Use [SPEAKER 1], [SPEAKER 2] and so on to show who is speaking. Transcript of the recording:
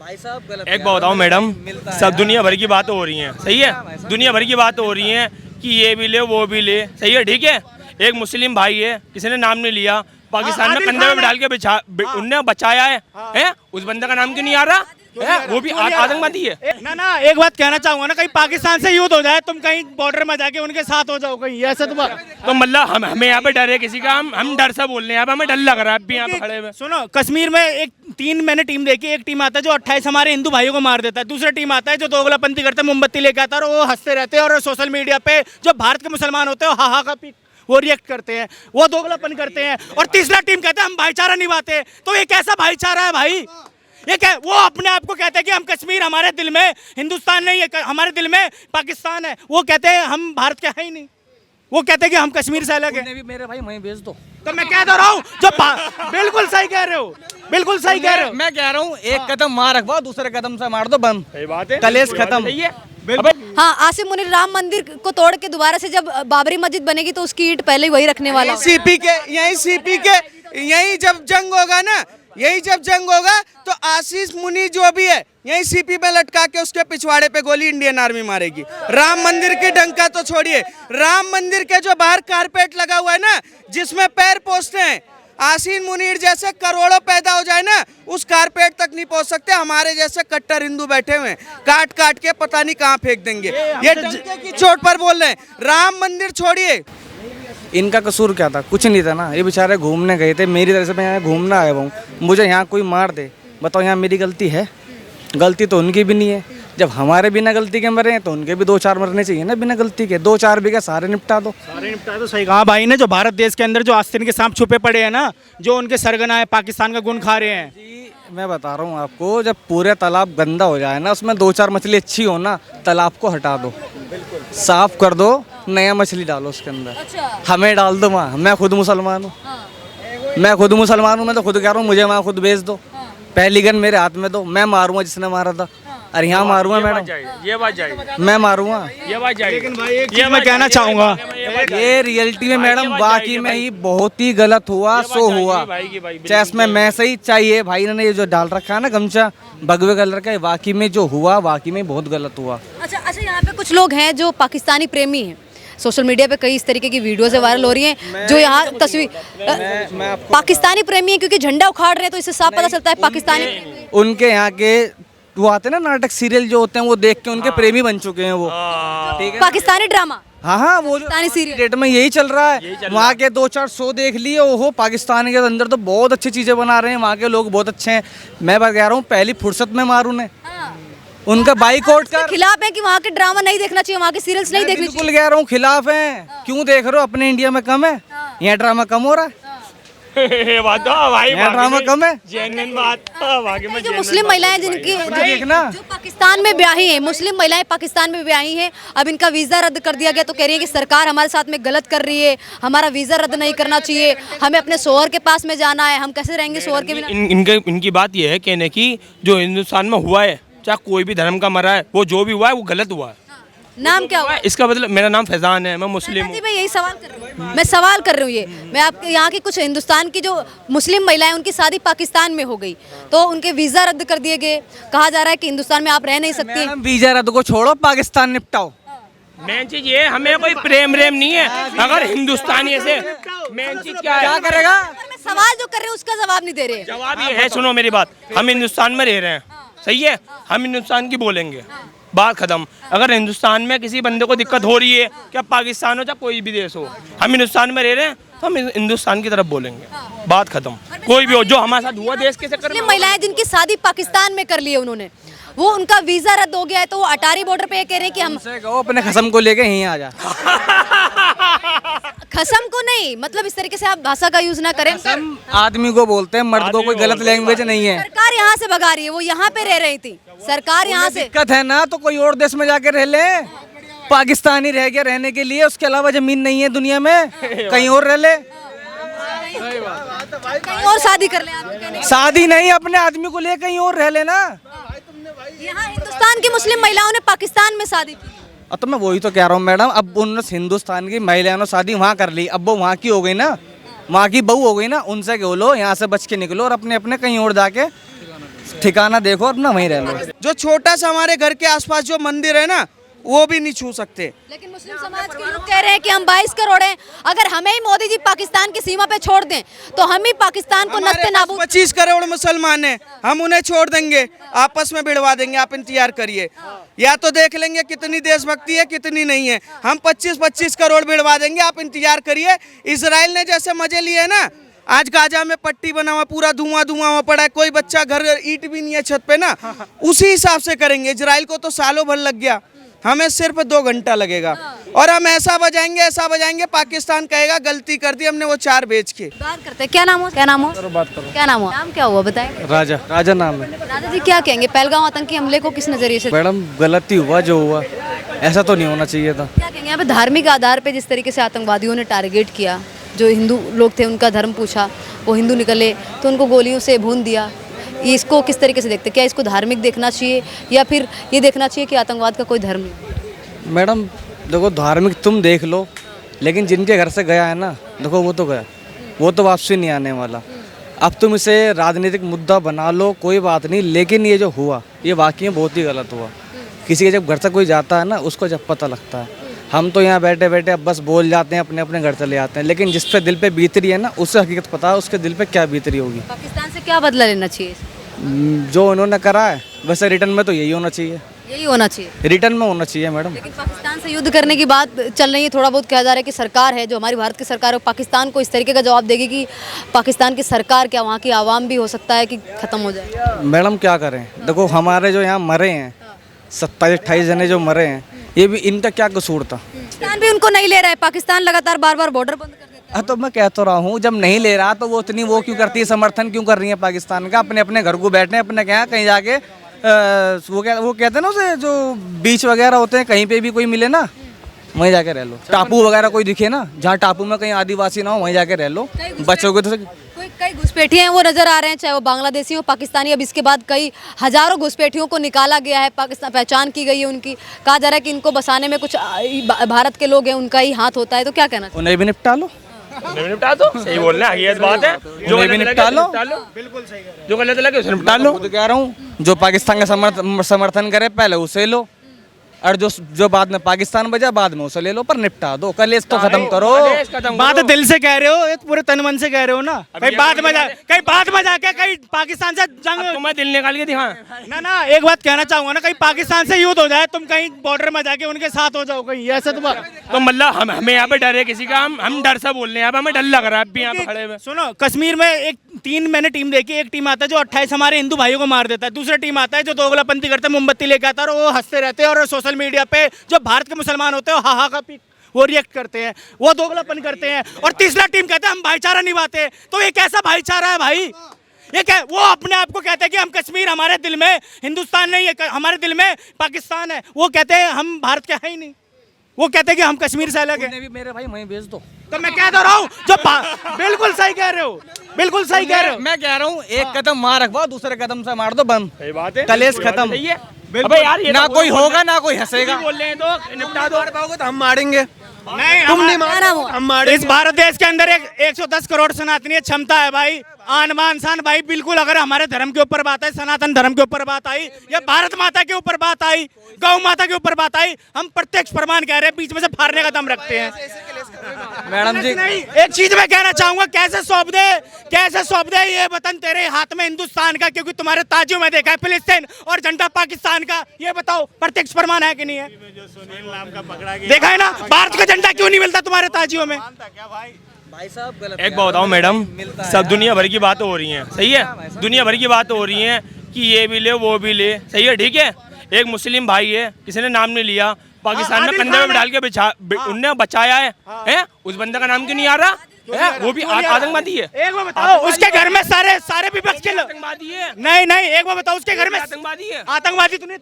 [SPEAKER 1] भाई साहब गलत
[SPEAKER 2] एक बात बताओ मैडम, सब दुनिया भर की बातें हो रही हैं, सही है, दुनिया भर की बातें हो रही हैं कि ये भी ले वो भी ले, सही है, ठीक है। एक मुस्लिम भाई है, किसी ने नाम नहीं लिया, पाकिस्तान में कंधे में डाल के उनने बचाया है, उस बंदे का नाम क्यों नहीं आ रहा है? वो भी आतंकवादी है
[SPEAKER 3] ना। एक बात कहना चाहूंगा ना, कहीं पाकिस्तान से युद्ध हो जाए, तुम कहीं बॉर्डर में जाके उनके साथ हो जाओ कहीं, ऐसा
[SPEAKER 2] तो मतलब हमें यहाँ पे डर है किसी का? हम डर से बोल रहे हैं, यहाँ पे हमें डर लग रहा है अभी यहाँ पे खड़े हुए।
[SPEAKER 3] सुनो, कश्मीर में एक 3 मैंने टीम देखी, एक टीम आता है जो 28 हमारे हिंदू भाइयों को मार देता है, दूसरा टीम आता है जो दोगलापंथी करता है, मोमबत्ती लेके आता है और वो हंसते रहते हैं, और सोशल मीडिया पे जो भारत के मुसलमान होते हैं हा का वो रिएक्ट करते हैं, वो दोगलापन करते हैं, और तीसरा टीम कहते हैं हम भाईचारा निभाते हैं। तो ये कैसा भाईचारा है भाई? ये क्या? वो अपने आप को कहते हैं कि हम कश्मीर, हमारे दिल में हिंदुस्तान नहीं है, हमारे दिल में पाकिस्तान है। वो कहते हैं हम भारत के हैं ही नहीं, वो कहते हैं कि हम कश्मीर से अलग है।
[SPEAKER 1] भी मेरे भाई वहीं भेज दो।
[SPEAKER 3] तो मैं कह तो रहा हूँ, जो बिल्कुल सही कह रहे हो, बिल्कुल सही कह रहे हो।
[SPEAKER 1] मैं कह रहा हूँ एक कदम मार रखवाओ, दूसरे कदम से मार दो, बंद,
[SPEAKER 2] सही बात है,
[SPEAKER 1] कलेश खत्म।
[SPEAKER 4] हाँ, आसिम मुनीर राम मंदिर को तोड़ के दोबारा से जब बाबरी मस्जिद बनेगी तो उसकी ईंट पहले वही रखने वाला।
[SPEAKER 5] सीपी के यही जब जंग होगा ना, यही जब जंग होगा तो आशीष मुनि जो भी है यही सीपी पे लटका के उसके पिछवाड़े पे गोली इंडियन आर्मी मारेगी। राम मंदिर की डंका तो छोड़िए, राम मंदिर के जो बाहर कारपेट लगा हुआ है ना, जिसमें पैर पोछते हैं, आसीन मुनीर जैसे करोड़ों पैदा हो जाए ना, उस कारपेट तक नहीं पहुंच सकते। हमारे जैसे कट्टर हिंदू बैठे हुए हैं, काट काट के पता नहीं कहाँ फेंक देंगे। ये डंके की चोट पर बोल रहे हैं। राम मंदिर छोड़िए,
[SPEAKER 1] इनका कसूर क्या था? कुछ नहीं था ना, ये बेचारे घूमने गए थे, मेरी तरह से मैं यहाँ घूमना आया हूँ, मुझे यहाँ कोई मार दे, बताओ यहाँ मेरी गलती है? गलती तो उनकी भी नहीं है। जब हमारे बिना गलती के मरे हैं तो उनके भी 2-4 मरने चाहिए ना बिना गलती के। 2-4 भी क्या, सारे निपटा दो।
[SPEAKER 3] सारे निपटा दो, सही कहा भाई ने। जो भारत देश के अंदर जो आस्तीन के सांप छुपे पड़े हैं ना, जो उनके सरगना है, पाकिस्तान का गुण खा रहे हैं।
[SPEAKER 1] जी मैं बता रहा हूँ आपको, जब पूरे तालाब गंदा हो जाए ना, उसमें 2-4 मछली अच्छी हो ना, तालाब को हटा दो, साफ कर दो, नया मछली डालो उसके अंदर, हमें डाल दो वहाँ। मैं खुद मुसलमान हूँ, मैं खुद मुसलमान हूँ, मैं तो खुद कह रहा हूँ मुझे वहाँ खुद भेज दो, पहली गन मेरे हाथ में दो, मैं मारूंगा जिसने मारा था। अरे यहाँ मारूंगा मैडम,
[SPEAKER 2] ये बात जाएगी,
[SPEAKER 1] मैं मारूंगा,
[SPEAKER 2] ये बात जाएगी।
[SPEAKER 3] लेकिन भाई एक चीज मैं कहना चाहूंगा,
[SPEAKER 1] ये रियलिटी में मैडम वाकई में ही बहुत ही गलत हुआ, सो हुआ। चाहे इसमें मैं सही, चाहिए भाई ने ये जो डाल रखा है ना गमछा भगवे कलर का, वाकई में जो हुआ वाकई में बहुत गलत हुआ।
[SPEAKER 4] अच्छा, यहाँ पे कुछ लोग हैं जो पाकिस्तानी प्रेमी हैं, सोशल मीडिया पे कई इस तरीके की वीडियोस वायरल हो रही हैं, जो यहाँ तस्वीर पाकिस्तानी प्रेमी है क्योंकि झंडा उखाड़ रहे हैं, तो इससे साफ पता चलता है पाकिस्तानी।
[SPEAKER 1] उनके यहाँ के वो आते हैं ना नाटक सीरियल जो होते हैं, वो देख के उनके प्रेमी बन चुके हैं वो, ठीक है,
[SPEAKER 4] पाकिस्तानी ड्रामा।
[SPEAKER 1] हाँ, वो जो
[SPEAKER 4] सीरियल
[SPEAKER 1] डेट में यही चल रहा है। वहाँ के 2-4 शो देख लिए, ओहो, पाकिस्तान के अंदर तो बहुत अच्छी चीजें बना रहे हैं, वहाँ के लोग बहुत अच्छे हैं। मैं बता रहा हूँ, पहली फुर्सत में मारूं ने उनका बाइकआउट कर
[SPEAKER 4] खिलाफ है कि वहाँ के ड्रामा नहीं देखना चाहिए, वहाँ के सीरियल्स नहीं देखने चाहिए।
[SPEAKER 1] बिल्कुल कह रहा हूँ खिलाफ है। क्यों देख रहे हो? अपने इंडिया में कम है, यहाँ ड्रामा कम हो रहा है,
[SPEAKER 2] बात भाई,
[SPEAKER 1] ड्रामा कम है।
[SPEAKER 2] जेन्युइन बात।
[SPEAKER 4] जो मुस्लिम महिलाएं जिनकी
[SPEAKER 1] देखना,
[SPEAKER 4] जो पाकिस्तान में ब्याही हैं, मुस्लिम महिलाएं पाकिस्तान में ब्याही हैं, अब इनका वीज़ा रद्द कर दिया गया, तो कह रही है कि सरकार हमारे साथ में गलत कर रही है, हमारा वीज़ा रद्द नहीं करना चाहिए, हमें अपने शोहर के पास में जाना है, हम कैसे रहेंगे शोहर के बिना।
[SPEAKER 2] इनकी बात यह है कहने की, जो हिंदुस्तान में हुआ है, चाहे कोई भी धर्म का मरा है, वो जो भी हुआ है वो गलत हुआ है।
[SPEAKER 4] नाम क्या हुआ?
[SPEAKER 2] इसका मतलब, मेरा नाम फैजान है, मैं मुस्लिम हूँ।
[SPEAKER 4] मैं यही सवाल कर रही हूँ, मैं सवाल कर रही हूँ ये, मैं आपके यहाँ की कुछ हिंदुस्तान की जो मुस्लिम महिलाएं, उनकी शादी पाकिस्तान में हो गई, तो उनके वीज़ा रद्द कर दिए गए, कहा जा रहा है कि हिंदुस्तान में आप रह नहीं सकती।
[SPEAKER 1] वीजा रद्द को छोड़ो, पाकिस्तान निपटाओ।
[SPEAKER 2] मेन चीज ये, हमें कोई प्रेम नहीं है, अगर हिंदुस्तानी ऐसे, मेन चीज क्या करेगा?
[SPEAKER 4] मैं सवाल जो कर रहे हैं उसका जवाब नहीं दे रहे।
[SPEAKER 2] जवाब ये है, सुनो मेरी बात, हम हिंदुस्तान में रह रहे हैं, सही है, हम हिंदुस्तान की बोलेंगे, बात खत्म। अगर हिंदुस्तान में किसी बंदे को दिक्कत हो रही है, क्या पाकिस्तान हो चाहे कोई भी देश हो, हम हिंदुस्तान में रह रहे हैं तो हम हिंदुस्तान की तरफ बोलेंगे, बात खत्म। कोई भी हो, जो हमारे साथ हुआ देश के चक्कर में।
[SPEAKER 4] महिलाएं जिनकी शादी पाकिस्तान में कर ली है उन्होंने, वो उनका वीजा रद्द हो गया है, तो वो अटारी बॉर्डर पे कह रहे हैं कि हम
[SPEAKER 1] अपने खसम को लेके यहीं आ जा।
[SPEAKER 4] खसम को नहीं, मतलब इस तरीके से आप भाषा का यूज ना करें।
[SPEAKER 1] आदमी को बोलते हैं, मर्द को कोई गलत लैंग्वेज नहीं है।
[SPEAKER 4] सरकार यहाँ से भगा रही है, वो यहाँ पे रह रही थी, सरकार यहाँ से।
[SPEAKER 1] दिक्कत है ना, तो कोई और देश में जाके रह ले, पाकिस्तानी रह गया रहने के लिए, उसके अलावा जमीन नहीं है दुनिया में, कहीं और रह ले,
[SPEAKER 4] कहीं और शादी कर ले।
[SPEAKER 1] शादी नहीं, अपने आदमी को ले कहीं और रह लेना।
[SPEAKER 4] यहाँ हिंदुस्तान की मुस्लिम महिलाओं ने पाकिस्तान में शादी की।
[SPEAKER 1] तो मैं वही तो कह रहा हूँ मैडम, अब उन हिंदुस्तान की महिलाओं ने शादी वहाँ कर ली, अब वो वहाँ की हो गई ना, वहाँ की बहू हो गई ना, उनसे बोलो यहाँ से बच के निकलो और अपने अपने कहीं और जाके ठिकाना देखो अपना वहीं रह लो।
[SPEAKER 5] जो छोटा सा हमारे घर के आसपास जो मंदिर है ना, वो भी नहीं छू सकते।
[SPEAKER 4] लेकिन मुस्लिम समाज के लोग कह रहे हैं कि हम 22 करोड़ हैं, अगर हमें ही मोदी जी पाकिस्तान की सीमा पे छोड़ दें तो हम ही पाकिस्तान को नस्ते नाबूद।
[SPEAKER 5] 25 करोड़ मुसलमान हैं, हम उन्हें छोड़ देंगे, आपस में भिड़वा देंगे, आप इंतजार करिए। या तो देख लेंगे कितनी देशभक्ति है कितनी नहीं है, हम 25-25 करोड़ भिड़वा देंगे, आप इंतजार करिए। इजराइल ने जैसे मजे लिए ना, आज गाजा में पट्टी बना हुआ, पूरा धुआं हुआ पड़ा है, कोई बच्चा घर ईंट भी नहीं है छत पे ना, उसी हिसाब से करेंगे। इजराइल को तो सालों भर लग गया, हमें सिर्फ 2 घंटा लगेगा। और हम ऐसा बजाएंगे पाकिस्तान कहेगा गलती कर दी हमने वो 4 बेच के।
[SPEAKER 4] बात करते हैं, क्या नाम हो? क्या नाम हो?
[SPEAKER 1] बात करो।
[SPEAKER 4] क्या नाम हो? नाम क्या हुआ बताएं।
[SPEAKER 1] राजा नाम है।
[SPEAKER 4] राजा जी क्या कहेंगे पहलगाम आतंकी हमले को किस नजरिए से?
[SPEAKER 1] मैडम गलती हुआ जो हुआ, ऐसा तो नहीं होना चाहिए था।
[SPEAKER 4] क्या कहेंगे यहाँ पे धार्मिक आधार पे जिस तरीके से आतंकवादियों ने टारगेट किया, जो हिंदू लोग थे उनका धर्म पूछा, वो हिंदू निकले तो उनको गोलियों से भून दिया, इसको किस तरीके से देखते? क्या इसको धार्मिक देखना चाहिए या फिर ये देखना चाहिए कि आतंकवाद का कोई धर्म नहीं?
[SPEAKER 1] मैडम देखो, धार्मिक तुम देख लो, लेकिन जिनके घर से गया है ना, देखो वो तो गया, वो तो वापसी नहीं आने वाला। अब तुम इसे राजनीतिक मुद्दा बना लो, कोई बात नहीं, लेकिन ये जो हुआ ये वाकई में बहुत ही गलत हुआ। किसी के जब घर से कोई जाता है ना, उसको जब पता लगता है। हम तो यहाँ बैठे बैठे अब बस बोल जाते हैं, अपने अपने घर चले जाते हैं, लेकिन जिस पे दिल पे बीत रही है ना, उससे हकीकत पता है उसके दिल पे क्या बीत रही होगी।
[SPEAKER 4] पाकिस्तान से क्या बदला लेना चाहिए?
[SPEAKER 1] जो उन्होंने करा है वैसे रिटर्न में तो यही होना चाहिए,
[SPEAKER 4] यही होना चाहिए,
[SPEAKER 1] रिटर्न में होना चाहिए मैडम।
[SPEAKER 4] लेकिन पाकिस्तान से युद्ध करने की बात चल रही है, थोड़ा बहुत कहा जा रहा है कि सरकार है जो हमारी भारत की सरकार है, पाकिस्तान को इस तरीके का जवाब देगी कि पाकिस्तान की सरकार क्या वहाँ की आवाम भी हो सकता है कि ख़त्म हो जाए।
[SPEAKER 1] मैडम क्या करें, देखो हमारे जो यहाँ मरे हैं 27-28 जने जो मरे हैं, ये भी इनका क्या कसूर था?
[SPEAKER 4] पाकिस्तान भी उनको नहीं ले रहा है, पाकिस्तान लगातार बार बॉर्डर बंद कर देता है।
[SPEAKER 1] तो मैं कह तो रहा हूँ, जब नहीं ले रहा तो वो इतनी वो क्यों करती है, समर्थन क्यों कर रही है पाकिस्तान का? अपने अपने घर को बैठने, अपने क्या कहीं जाके वो कहते हैं ना उसे, जो बीच वगैरह होते हैं कहीं पे भी कोई मिले ना, वहीं जाके रह लो। टापू वगैरह कोई दिखे ना, जहाँ टापू में कहीं आदिवासी ना हो, वहीं जाके रह लो। बच्चों को तो
[SPEAKER 4] कई घुसपैठिए हैं वो नजर आ रहे हैं, चाहे वो बांग्लादेशी हो पाकिस्तानी। अब इसके बाद कई हजारों घुसपैठियों को निकाला गया है, पाकिस्तान पहचान की गई है उनकी। कहा जा रहा है कि इनको बसाने में कुछ भारत के लोग हैं, उनका ही हाथ होता है। तो क्या कहना चाहिए?
[SPEAKER 1] उन्हें भी निपटा लो,
[SPEAKER 2] निपटा दो, सही बोल रहे हैं, ये बात है। जो
[SPEAKER 1] उन्हें भी निपटा लो,
[SPEAKER 2] बिल्कुल सही, जो गलत लगे उसे निपटा लो।
[SPEAKER 1] खुद कह रहा हूँ, जो पाकिस्तान का समर्थन करे पहले उसे लो, और जो बाद में पाकिस्तान बजा बाद में उसे ले लो, पर निपटा दो, कलेश तो खत्म करो।
[SPEAKER 3] बात दिल से कह रहे हो, एक पूरे तन मन से कह रहे हो ना, कहीं बात में जाके कहीं पाकिस्तान से जंग,
[SPEAKER 2] तुम्हें दिल निकाल के दिखा
[SPEAKER 3] ना एक बात कहना चाहूंगा ना, कहीं पाकिस्तान से युद्ध हो जाए, तुम कहीं बॉर्डर में जाके उनके साथ हो जाओ कहीं, ऐसा
[SPEAKER 2] तो मतलब हमें यहाँ पे डर है किसी का? हम डर से बोल रहे हैं, यहाँ पे हमें डर लग रहा है अभी यहाँ पे खड़े हुए।
[SPEAKER 3] सुनो, कश्मीर में एक 3 मैंने टीम देखी, एक टीम आता है जो 28 हमारे हिंदू भाइयों को मार देता है, दूसरा टीम आता है जो दोगलापंथी करता है, मोमबत्ती लेके आता है और वो हंसते रहते हैं, और सोशल मीडिया पे जो भारत के मुसलमान होते हैं हा का पीक वो रिएक्ट करते हैं, वो दोगलापन करते हैं, और तीसरा टीम कहते हैं हम भाईचारा निभाते हैं। तो ये कैसा भाईचारा है भाई? ये क्या, वो अपने आप को कहते हैं कि हम कश्मीर, हमारे दिल में हिंदुस्तान नहीं है, हमारे दिल में पाकिस्तान है। वो कहते हैं हम भारत के हैं ही नहीं, वो कहते हैं कि हम कश्मीर से अलग है।
[SPEAKER 1] मेरे भाई वहीं भेज दो।
[SPEAKER 3] तो मैं कह तो रहा हूँ, जो बिल्कुल सही कह रहे हो, बिल्कुल सही कह रहे हो।
[SPEAKER 1] मैं कह रहा हूँ, एक कदम मार रखवाओ, दूसरे कदम से मार दो, बंद,
[SPEAKER 2] सही बात है,
[SPEAKER 1] कलेश खत्म।
[SPEAKER 2] सही है। अबे यार, ये
[SPEAKER 1] ना कोई होगा ना कोई हंसेगा।
[SPEAKER 2] बोल रहे हैं तो निपटा दो।
[SPEAKER 5] तो हम मारेंगे
[SPEAKER 3] नहीं,
[SPEAKER 5] तुम नहीं
[SPEAKER 3] हम मारेंगे। इस भारत देश के अंदर 110 करोड़ सनातनी क्षमता है भाई, आन बान शान भाई। बिल्कुल, अगर हमारे धर्म के ऊपर बात आई, सनातन धर्म के ऊपर बात आई, या भारत माता के ऊपर बात आई, गौ माता के ऊपर बात आई, हम प्रत्यक्ष प्रमाण कह रहे हैं, बीच में से फाड़ने का दम रखते हैं।
[SPEAKER 1] मैडम जी,
[SPEAKER 3] नहीं, एक चीज मैं कहना चाहूंगा, कैसे सौंप दे ये वतन तेरे हाथ में हिंदुस्तान का, क्योंकि तुम्हारे ताजियों में देखा है फिलिस्तीन और झंडा पाकिस्तान का। ये बताओ प्रत्यक्ष प्रमाण है कि नहीं है? देखा है ना, भारत का झंडा क्यों नहीं मिलता तुम्हारे ताजियों में?
[SPEAKER 1] भाई साहब गलत
[SPEAKER 2] एक बात बताओ मैडम, सब दुनिया भर की बातें हो रही हैं, सही है, दुनिया भर की बातें हो रही हैं कि ये भी ले वो भी ले, सही है, ठीक है। एक मुस्लिम भाई है, किसी ने नाम नहीं लिया, पाकिस्तान में कंधे में डाल के उनने बचाया है, उस बंदे का नाम क्यों नहीं आ रहा है? वो भी आतंकवादी है।
[SPEAKER 3] एक बार बताओ, उसके घर में सारे विपक्ष के लोग
[SPEAKER 2] आतंकवादी है।
[SPEAKER 3] नहीं, एक बार बताओ, उसके घर में
[SPEAKER 2] आतंकवादी है।
[SPEAKER 3] आतंकवादी तो नहीं।